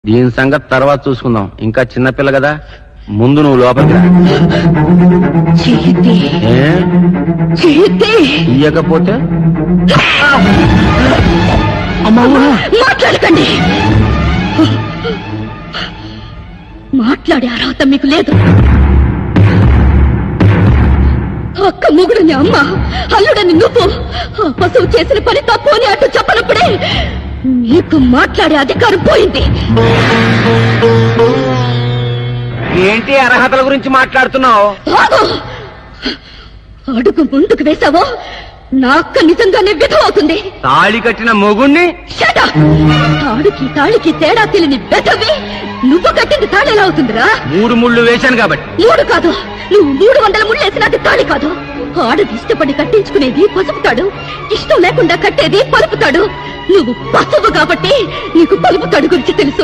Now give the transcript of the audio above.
దీని సంగతి తర్వాత చూసుకుందాం. ఇంకా చిన్నపిల్ల కదా, ముందు నువ్వు లోపలికి రా. ఏ? ఇయ్యకపోతే మాట్లాడకండి. మాట్లాడే అర్హత మీకు లేదు. అక్క మొగుడుని అమ్మ, అల్లుడని నువ్వు ఆ పశువు చేసిన పని తప్పు అని అటు చెప్పనప్పుడే నీకు మాట్లాడే అధికారం పోయింది. ఏంటి అర్హతల గురించి మాట్లాడుతున్నావు? అడుగు ముందుకు వేశావో నా అక్క నిజంగానే విధవవుతుంది. తాళి కట్టిన మొగుణ్ణి తాళికి తేడా తెలియని వెధవి నువ్వు కట్టింది తాళి ఎలా అవుతుందిరా? 3 ముళ్ళు వేశాను కాబట్టి. 3 కాదు, నువ్వు 300 ముళ్ళు వేసినది తాళి కాదు. ఆడది ఇష్టపడి కట్టించుకునేది పసుపుతాడు, ఇష్టం లేకుండా కట్టేది పలుపుతాడు. నువ్వు పసుపు కాబట్టి నీకు పలుపుతాడు గురించి తెలుసు.